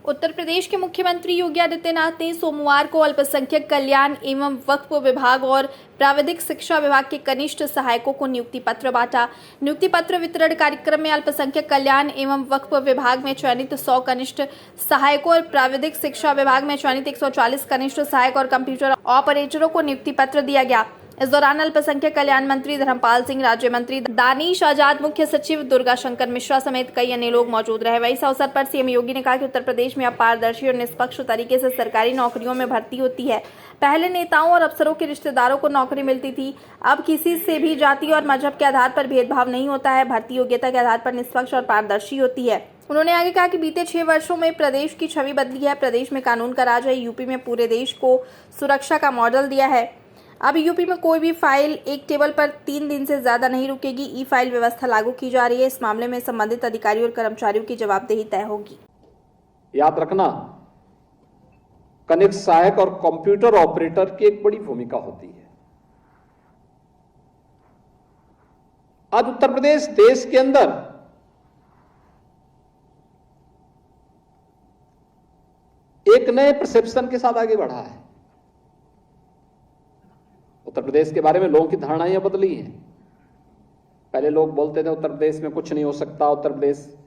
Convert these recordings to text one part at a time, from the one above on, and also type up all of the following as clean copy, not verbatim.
उत्तर प्रदेश के मुख्यमंत्री योगी आदित्यनाथ ने सोमवार को अल्पसंख्यक कल्याण एवं वक्फ विभाग और प्राविधिक शिक्षा विभाग के कनिष्ठ सहायकों को नियुक्ति पत्र बांटा। नियुक्ति पत्र वितरण कार्यक्रम में अल्पसंख्यक कल्याण एवं वक्फ विभाग में चयनित 100 कनिष्ठ सहायकों और प्राविधिक शिक्षा विभाग में चयनित 140 कनिष्ठ सहायक और कंप्यूटर ऑपरेटरों को नियुक्ति पत्र दिया गया। इस दौरान अल्पसंख्यक कल्याण मंत्री धर्मपाल सिंह, राज्य मंत्री दानिश आजाद, मुख्य सचिव दुर्गा शंकर मिश्रा समेत कई अन्य लोग मौजूद रहे। वहीं इस अवसर पर सीएम योगी ने कहा कि उत्तर प्रदेश में अब पारदर्शी और निष्पक्ष तरीके से सरकारी नौकरियों में भर्ती होती है। पहले नेताओं और अफसरों के रिश्तेदारों को नौकरी मिलती थी, अब किसी से भी जाति और मजहब के आधार पर भेदभाव नहीं होता है। भर्ती योग्यता के आधार पर निष्पक्ष और पारदर्शी होती है। उन्होंने आगे कहा कि बीते 6 वर्षों में प्रदेश की छवि बदली है। प्रदेश में कानून का राज है। यूपी में पूरे देश को सुरक्षा का मॉडल दिया है। अब यूपी में कोई भी फाइल एक टेबल पर 3 दिन से ज्यादा नहीं रुकेगी। ई फाइल व्यवस्था लागू की जा रही है। इस मामले में संबंधित अधिकारियों और कर्मचारियों की जवाबदेही तय होगी। याद रखना, कनिष्ठ सहायक और कंप्यूटर ऑपरेटर की एक बड़ी भूमिका होती है। आज उत्तर प्रदेश देश के अंदर एक नए परसेप्शन के साथ आगे बढ़ा है। उत्तर प्रदेश के बारे में लोगों की धारणाएं बदली हैं। पहले लोग बोलते थे उत्तर प्रदेश में कुछ नहीं हो सकता, उत्तर प्रदेश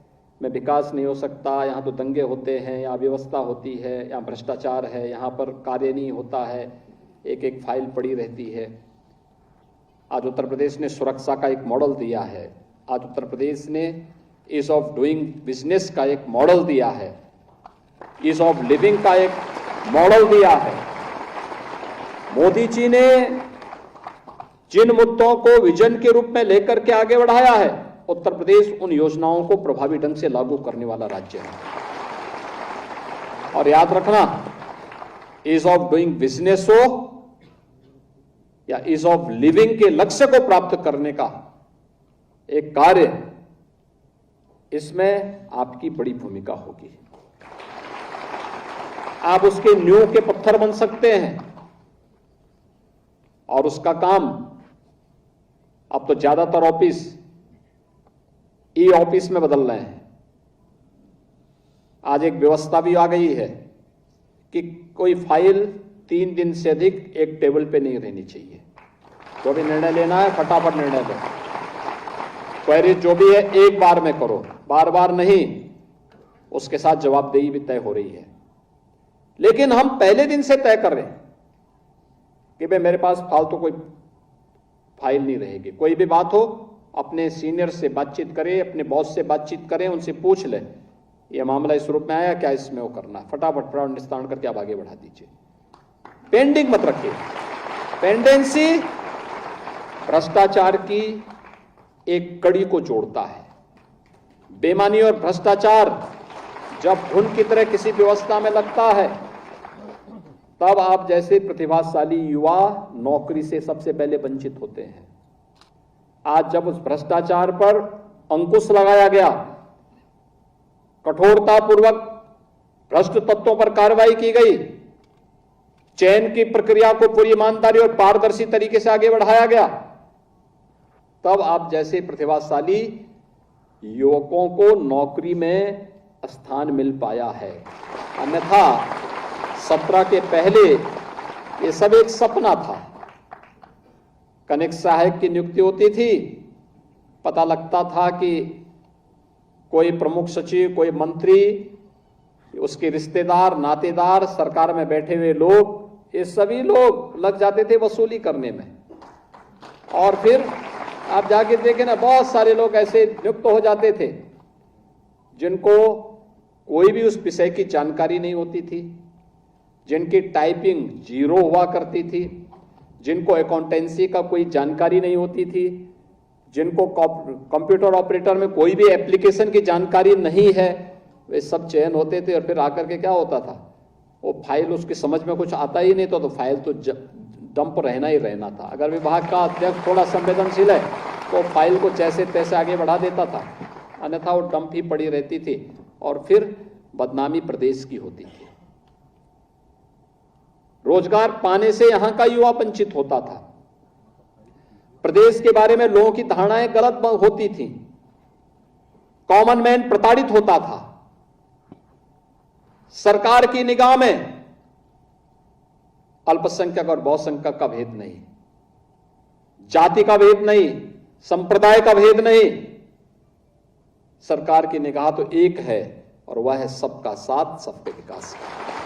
में विकास नहीं हो सकता, यहाँ तो दंगे होते हैं, यहाँ व्यवस्था होती है, यहाँ भ्रष्टाचार है, यहाँ पर कार्य नहीं होता है, एक एक फाइल पड़ी रहती है। आज उत्तर प्रदेश ने सुरक्षा का एक मॉडल दिया है। आज उत्तर प्रदेश ने ईज ऑफ डूइंग बिजनेस का एक मॉडल दिया है, ईज ऑफ लिविंग का एक मॉडल दिया है। मोदी जी ने जिन मुद्दों को विजन के रूप में लेकर के आगे बढ़ाया है, उत्तर प्रदेश उन योजनाओं को प्रभावी ढंग से लागू करने वाला राज्य है। और याद रखना, ईज ऑफ डूइंग बिजनेस हो या ईज ऑफ लिविंग के लक्ष्य को प्राप्त करने का एक कार्य, इसमें आपकी बड़ी भूमिका होगी। आप उसके नींव के पत्थर बन सकते हैं और उसका काम, अब तो ज्यादातर ऑफिस ई ऑफिस में बदल रहे हैं। आज एक व्यवस्था भी आ गई है कि कोई फाइल 3 दिन से अधिक एक टेबल पे नहीं रहनी चाहिए। जो भी निर्णय लेना है फटाफट निर्णय लो। क्वेरी जो भी है एक बार में करो, बार बार नहीं। उसके साथ जवाबदेही भी तय हो रही है। लेकिन हम पहले दिन से तय कर रहे हैं कि भाई मेरे पास फालतू कोई फाइल नहीं रहेगी। कोई भी बात हो अपने सीनियर से बातचीत करें, अपने बॉस से बातचीत करें, उनसे पूछ लें ये मामला इस रूप में आया, क्या इसमें वो करना, फटाफट निस्तारण करके आप आगे बढ़ा दीजिए। पेंडिंग मत रखिए। पेंडेंसी भ्रष्टाचार की एक कड़ी को जोड़ता है। बेईमानी और भ्रष्टाचार जब घुन की तरह किसी व्यवस्था में लगता है, तब आप जैसे प्रतिभाशाली युवा नौकरी से सबसे पहले वंचित होते हैं। आज जब उस भ्रष्टाचार पर अंकुश लगाया गया, कठोरतापूर्वक भ्रष्ट तत्वों पर कार्रवाई की गई, चयन की प्रक्रिया को पूरी ईमानदारी और पारदर्शी तरीके से आगे बढ़ाया गया, तब आप जैसे प्रतिभाशाली युवकों को नौकरी में स्थान मिल पाया है। अन्यथा 17 के पहले ये सब एक सपना था। कनिष्ठ सहायक की नियुक्ति होती थी, पता लगता था कि कोई प्रमुख सचिव, कोई मंत्री, उसके रिश्तेदार, नातेदार, सरकार में बैठे हुए लोग, ये सभी लोग लग जाते थे वसूली करने में। और फिर आप जाके देखें ना, बहुत सारे लोग ऐसे नियुक्त हो जाते थे जिनको कोई भी उस विषय की जानकारी नहीं होती थी, जिनकी टाइपिंग 0 हुआ करती थी, जिनको अकाउंटेंसी का कोई जानकारी नहीं होती थी, जिनको कंप्यूटर ऑपरेटर में कोई भी एप्लीकेशन की जानकारी नहीं है, वे सब चयन होते थे। और फिर आकर के क्या होता था, वो फाइल उसकी समझ में कुछ आता ही नहीं तो फाइल तो डंप रहना ही रहना था। अगर विभाग का अध्यक्ष थोड़ा संवेदनशील है तो फाइल को जैसे तैसे आगे बढ़ा देता था, अन्यथा वो डंप ही पड़ी रहती थी और फिर बदनामी प्रदेश की होती थी। रोजगार पाने से यहां का युवा वंचित होता था। प्रदेश के बारे में लोगों की धारणाएं गलत होती थी। कॉमन मैन प्रताड़ित होता था। सरकार की निगाह में अल्पसंख्यक और बहुसंख्यक का भेद नहीं, जाति का भेद नहीं, संप्रदाय का भेद नहीं। सरकार की निगाह तो एक है और वह है सबका साथ, सबके विकास का।